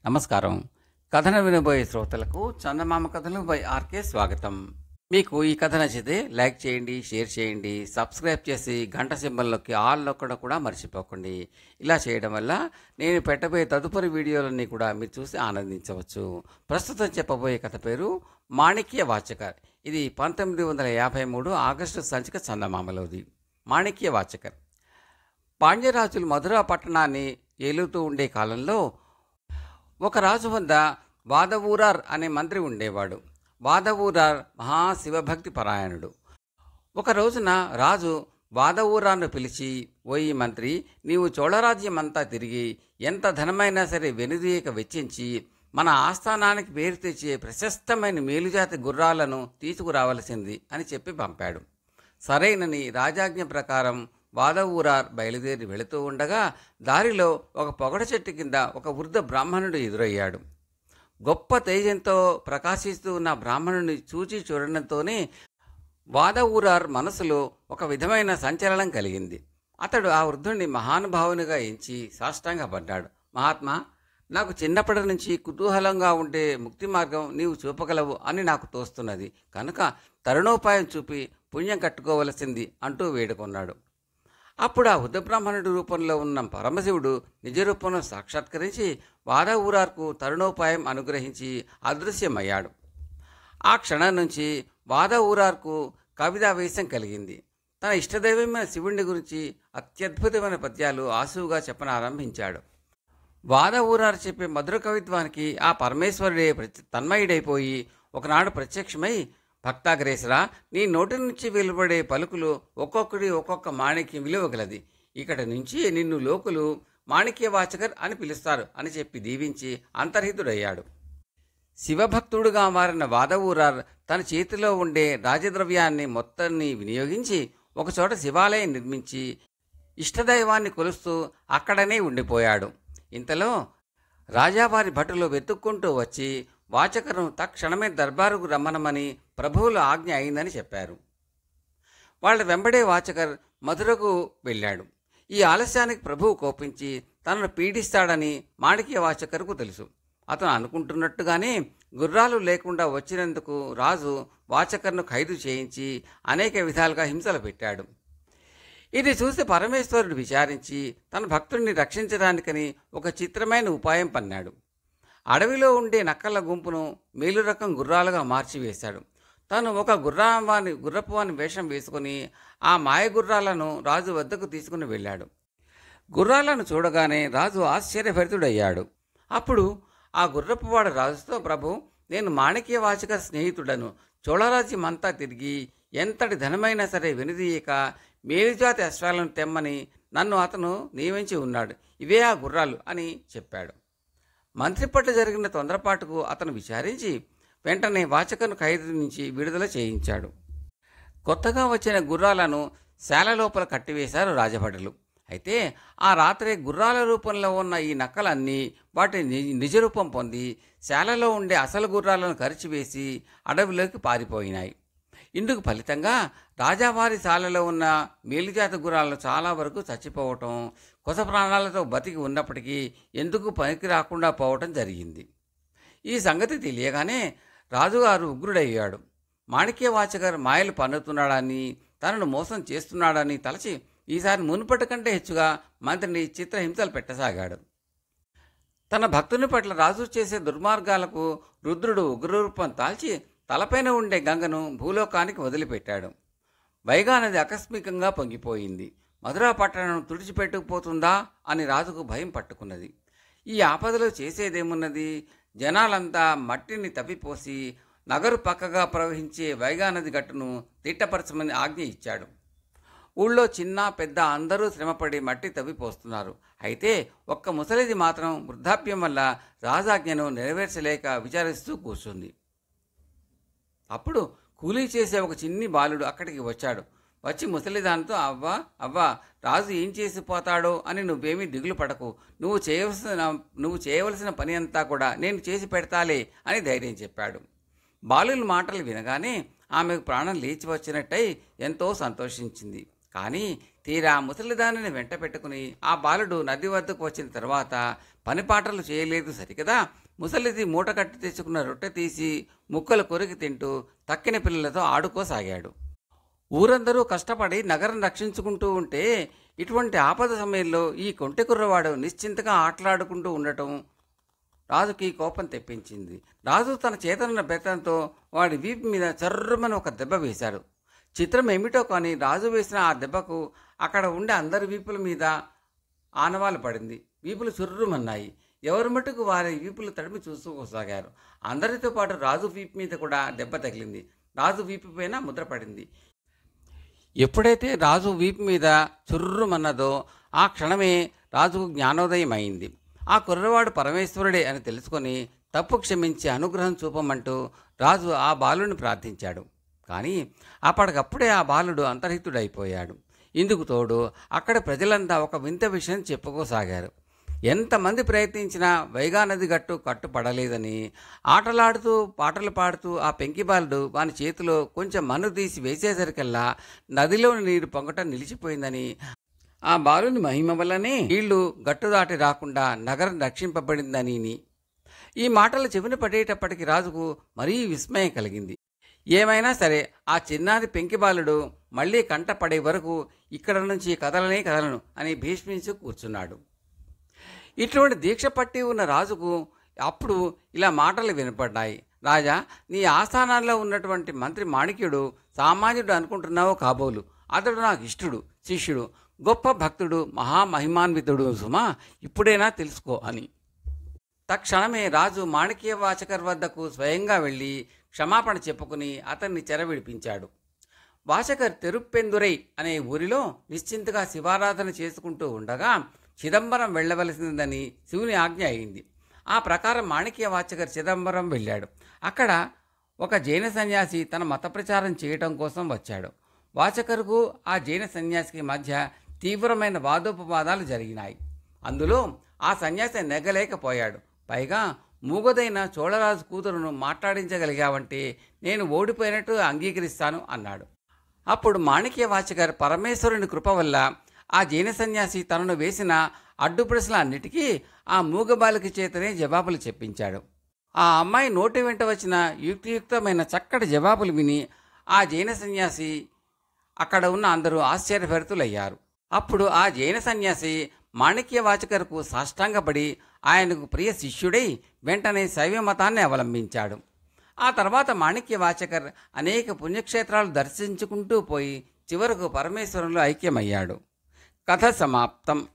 నమస్కారం. కథను వినబోయే శ్రోతలకు చందమామ కథలు బై ఆర్కే స్వాగతం. మీకు ఈ కథ నచ్చితే లైక్ చేయండి, షేర్ చేయండి, సబ్స్క్రైబ్ చేసి గంట సింబల్లోకి ఆల్ నొక్కడం కూడా మర్చిపోకండి. ఇలా చేయడం వల్ల నేను పెట్టబోయే తదుపరి వీడియోలన్నీ కూడా మీరు చూసి ఆనందించవచ్చు. ప్రస్తుతం చెప్పబోయే కథ పేరు మాణిక్య వాచకర్. ఇది 1953 ఆగస్టు సంచిక చందమామలోది. మాణిక్య వాచకర్. పాండ్యరాజులు మధుర పట్టణాన్ని ఏలుతూ ఉండే కాలంలో ఒక రాజు వద్ద వాదవూరార్ అనే మంత్రి ఉండేవాడు. వాదవూరార్ మహాశివభక్తి పరాయణుడు. ఒక రోజున రాజు వాదవూరార్ను పిలిచి, ఓయి మంత్రి, నీవు చోళరాజ్యమంతా తిరిగి ఎంత ధనమైనా సరే వెనుదీయక వెచ్చించి మన ఆస్థానానికి పేరు తెచ్చే ప్రశస్తమైన మేలుజాతి గుర్రాలను తీసుకురావలసింది అని చెప్పి పంపాడు. సరైనని రాజాజ్ఞ ప్రకారం వాదవూరార్ బయలుదేరి వెళుతూ ఉండగా దారిలో ఒక పొగడ చెట్టు కింద ఒక వృద్ధ బ్రాహ్మణుడు ఎదురయ్యాడు. గొప్ప తేజంతో ప్రకాశిస్తూ ఉన్న బ్రాహ్మణుని చూచి చూడడంతోనే వాదవూరార్ మనసులో ఒక విధమైన సంచలనం కలిగింది. అతడు ఆ వృద్ధుణ్ణి మహానుభావునిగా ఎంచి సాష్టాంగపడ్డాడు. మహాత్మా, నాకు చిన్నప్పటి నుంచి కుతూహలంగా ఉండే ముక్తి మార్గం నీవు చూపగలవు అని నాకు తోస్తున్నది. కనుక తరుణోపాయం చూపి పుణ్యం కట్టుకోవలసింది అంటూ వేడుకొన్నాడు. అప్పుడు ఆ బ్రాహ్మణుడి రూపంలో ఉన్న పరమశివుడు నిజ రూపంలో సాక్షాత్కరించి వాదవూరార్కు తరుణోపాయం అనుగ్రహించి అదృశ్యమయ్యాడు. ఆ క్షణం నుంచి వాదవూరార్కు కవితావేశం కలిగింది. తన ఇష్టదైవమైన శివుణ్ణి గురించి అత్యద్భుతమైన పద్యాలు ఆసువుగా చెప్పనారంభించాడు. వాదవూరార్ చెప్పే మధుర కవిత్వానికి ఆ పరమేశ్వరుడే తన్మయుడైపోయి ఒకనాడు ప్రత్యక్షమై, భక్తాగ్రేసరా, నీ నోటి నుంచి వెలువడే పలుకులు ఒక్కొక్కటి ఒక్కొక్క మాణిక్యం విలువగలది. ఇక్కడి నుంచి నిన్ను లోకులు మాణిక్య వాచకర్ అని పిలుస్తారు అని చెప్పి దీవించి అంతర్హితుడయ్యాడు. శివభక్తుడుగా మారిన వాదవూరార్ తన చేతిలో ఉండే రాజద్రవ్యాన్ని మొత్తాన్ని వినియోగించి ఒకచోట శివాలయం నిర్మించి ఇష్టదైవాన్ని కొలుస్తూ అక్కడనే ఉండిపోయాడు. ఇంతలో రాజావారి భటులు వెతుక్కుంటూ వచ్చి వాచకర్ను తక్షణమే దర్బారుకు రమ్మనమని ప్రభువుల ఆజ్ఞ అయిందని చెప్పారు. వాళ్ళ వెంబడే వాచకర్ మధురకు వెళ్ళాడు. ఈ ఆలస్యానికి ప్రభువు కోపించి తనను పీడిస్తాడని మాణిక్య వాచకర్కు తెలుసు. అతను అనుకుంటున్నట్టుగానే గుర్రాలు లేకుండా వచ్చినందుకు రాజు వాచకర్ను ఖైదు చేయించి అనేక విధాలుగా హింసలు పెట్టాడు. ఇది చూసి పరమేశ్వరుడు విచారించి తన భక్తుడిని రక్షించడానికని ఒక చిత్రమైన ఉపాయం పన్నాడు. అడవిలో ఉండే నక్కల గుంపును మేలు రకం గుర్రాలుగా మార్చివేశాడు. తను ఒక గుర్రపువాని వేషం వేసుకుని ఆ మాయ గుర్రాలను రాజు వద్దకు తీసుకుని వెళ్ళాడు. గుర్రాలను చూడగానే రాజు ఆశ్చర్యభరితుడయ్యాడు. అప్పుడు ఆ గుర్రపువాడు రాజుతో, ప్రభు, నేను మాణిక్య వాచకర్ స్నేహితుడను. చోళరాజ్యం అంతా తిరిగి ఎంతటి ధనమైనా సరే వెనుదీయక మేలుజాతి అశ్వాలను తెమ్మని నన్ను అతను నియమించి ఉన్నాడు. ఇవే ఆ గుర్రాలు అని చెప్పాడు. మంత్రి పట్ల జరిగిన తొందరపాటుకు అతను విచారించి వెంటనే వాచకర్ను ఖైదు నుంచి విడుదల చేయించాడు. కొత్తగా వచ్చిన గుర్రాలను శాల లోపల కట్టివేశారు రాజభటులు. అయితే ఆ రాత్రే గుర్రాల రూపంలో ఉన్న ఈ నక్కలన్నీ వాటి నిజ రూపం పొంది శాలలో ఉండే అసలు గుర్రాలను కరిచివేసి అడవిలోకి పారిపోయినాయి. ఇందుకు ఫలితంగా రాజావారి శాలలో ఉన్న మేలుజాతి గుర్రాలను చాలా వరకు చచ్చిపోవటం, కొస ప్రాణాలతో బతికి ఉన్నప్పటికీ ఎందుకు పనికి రాకుండా పోవటం జరిగింది. ఈ సంగతి తెలియగానే రాజుగారు ఉగ్రుడయ్యాడు. మాణిక్య వాచకర్ మాయలు పన్నుతున్నాడని, తనను మోసం చేస్తున్నాడని తలచి ఈసారి మునుపటి కంటే హెచ్చుగా మంత్రిని చిత్రహింసలు పెట్టసాగాడు. తన భక్తుని పట్ల రాజు చేసే దుర్మార్గాలకు రుద్రుడు ఉగ్రరూపం తాల్చి తలపైన ఉండే గంగను భూలోకానికి వదిలిపెట్టాడు. వైగా నది ఆకస్మికంగా పొంగిపోయింది. మధురా పట్టణం తుడిచిపెట్టుకుపోతుందా అని రాజుకు భయం పట్టుకున్నది. ఈ ఆపదలో చేసేదేమున్నది? జనాలంతా మట్టిని తప్పిపోసి నగరు పక్కగా ప్రవహించే వైగా నది గట్టును తిట్టపరచమని ఆజ్ఞ ఇచ్చాడు. ఊళ్ళో చిన్న పెద్ద అందరూ శ్రమపడి మట్టి తవ్విపోస్తున్నారు. అయితే ఒక్క ముసలిది మాత్రం వృద్ధాప్యం వల్ల రాజాజ్ఞను నెరవేర్చలేక విచారిస్తూ కూర్చుంది. అప్పుడు కూలీ చేసే ఒక చిన్ని బాలుడు అక్కడికి వచ్చాడు. వచ్చి ముసలిదానితో, అవ్వా, రాజు ఏం చేసిపోతాడో అని నువ్వేమీ దిగులు పడకు. నువ్వు చేయవలసిన పని అంతా కూడా నేను చేసి పెడతాలే అని ధైర్యం చెప్పాడు. బాలుల మాటలు వినగానే ఆమెకు ప్రాణం లేచి వచ్చినట్టయి ఎంతో సంతోషించింది. కానీ తీరా ముసలిదానిని వెంట పెట్టుకుని ఆ బాలుడు నది వద్దకు వచ్చిన తర్వాత పనిపాటలు చేయలేదు సరికదా, ముసలిది మూట కట్టి తెచ్చుకున్న రొట్టె తీసి ముక్కలు కొరికి తింటూ తక్కిన పిల్లలతో ఆడుకోసాగాడు. ఊరందరూ కష్టపడి నగరం రక్షించుకుంటూ ఉంటే ఇటువంటి ఆపద సమయంలో ఈ కొంటె కుర్రవాడు నిశ్చింతగా ఆటలాడుకుంటూ ఉండటం రాజుకి కోపం తెప్పించింది. రాజు తన చేతనున్న బెత్తంతో వాడి వీపు మీద చర్రమని ఒక దెబ్బ వేశాడు. చిత్రం ఏమిటో కానీ రాజు వేసిన ఆ దెబ్బకు అక్కడ ఉండే అందరి వీపుల మీద ఆనవాలు పడింది. వీపులు చుర్రుమన్నాయి. ఎవరి మటుకు వారి వీపులు తడిమి చూసుకోసాగారు. అందరితో పాటు రాజు వీపు మీద కూడా దెబ్బ తగిలింది. రాజు వీపు పైన ముద్ర పడింది. ఎప్పుడైతే రాజు వీపు మీద చుర్రుమన్నదో ఆ క్షణమే రాజుకు జ్ఞానోదయం అయింది. ఆ కుర్రవాడు పరమేశ్వరుడే అని తెలుసుకొని తప్పు క్షమించి అనుగ్రహం చూపమంటూ రాజు ఆ బాలుని ప్రార్థించాడు. కానీ అప్పటికప్పుడే ఆ బాలుడు అంతర్హితుడైపోయాడు. ఇందుకు తోడు అక్కడ ప్రజలంతా ఒక వింత విషయం చెప్పుకోసాగారు. ఎంతమంది ప్రయత్నించినా వైగా నది గట్టు కట్టుపడలేదని, ఆటలాడుతూ పాటలు పాడుతూ ఆ పెంకిబాలుడు వాని చేతిలో కొంచెం మన్ను తీసి వేసేసరికల్లా నదిలోని నీరు పొంగటం నిలిచిపోయిందని, ఆ బాలుని మహిమ వల్లనే నీళ్లు గట్టు దాటి రాకుండా నగరం రక్షింపబడిందని. ఈ మాటలు చెవిన పడేటప్పటికి రాజుకు మరీ విస్మయం కలిగింది. ఏమైనా సరే ఆ చిన్నారి పెంకిబాలుడు మళ్లీ కంట పడే వరకు ఇక్కడ నుంచి కదలను అని భీష్మించి కూర్చున్నాడు. ఇటువంటి దీక్ష పట్టి ఉన్న రాజుకు అప్పుడు ఇలా మాటలు వినపడ్డాయి. రాజా, నీ ఆస్థానాల్లో ఉన్నటువంటి మంత్రి మాణిక్యుడు సామాన్యుడు అనుకుంటున్నావో కాబోలు. అతడు నాకు ఇష్టుడు, శిష్యుడు, గొప్ప భక్తుడు, మహామహిమాన్వితుడు సుమా, ఇప్పుడైనా తెలుసుకో అని. తక్షణమే రాజు మాణిక్య వాచకర్ వద్దకు స్వయంగా వెళ్ళి క్షమాపణ చెప్పుకుని అతన్ని చెరవిడిపించాడు. వాచకర్ తెరుప్పెందురై అనే ఊరిలో నిశ్చింతగా శివారాధన చేసుకుంటూ ఉండగా చిదంబరం వెళ్ళవలసిందని శివుని ఆజ్ఞ అయింది. ఆ ప్రకారం మాణిక్య వాచకర్ చిదంబరం వెళ్ళాడు. అక్కడ ఒక జైన సన్యాసి తన మత ప్రచారం చేయటం కోసం వచ్చాడు. వాచకర్కు ఆ జైన సన్యాసికి మధ్య తీవ్రమైన వాదోపవాదాలు జరిగినాయి. అందులో ఆ సన్యాసి నెగ్గలేకపోయాడు. పైగా మూగదైన చోళరాజు కూతురును మాట్లాడించగలిగావంటే నేను ఓడిపోయినట్టు అంగీకరిస్తాను అన్నాడు. అప్పుడు మాణిక్య వాచకర్ పరమేశ్వరుని కృప వల్ల ఆ జైన సన్యాసి తనను వేసిన అడ్డు ప్రశ్నలన్నిటికీ ఆ మూగబాలిక చేతనే జవాబులు చెప్పించాడు. ఆ అమ్మాయి నోటి వెంట వచ్చిన యుక్తియుక్తమైన చక్కటి జవాబులు విని ఆ జైన సన్యాసి, అక్కడ ఉన్న అందరూ ఆశ్చర్యభరితులయ్యారు. అప్పుడు ఆ జైన సన్యాసి మాణిక్య వాచకర్కు సాష్టాంగపడి ఆయనకు ప్రియ శిష్యుడై వెంటనే శైవ మతాన్ని అవలంబించాడు. ఆ తర్వాత మాణిక్య వాచకర్ అనేక పుణ్యక్షేత్రాలు దర్శించుకుంటూ పోయి చివరకు పరమేశ్వరంలో ఐక్యమయ్యాడు. కథ సమాప్తం.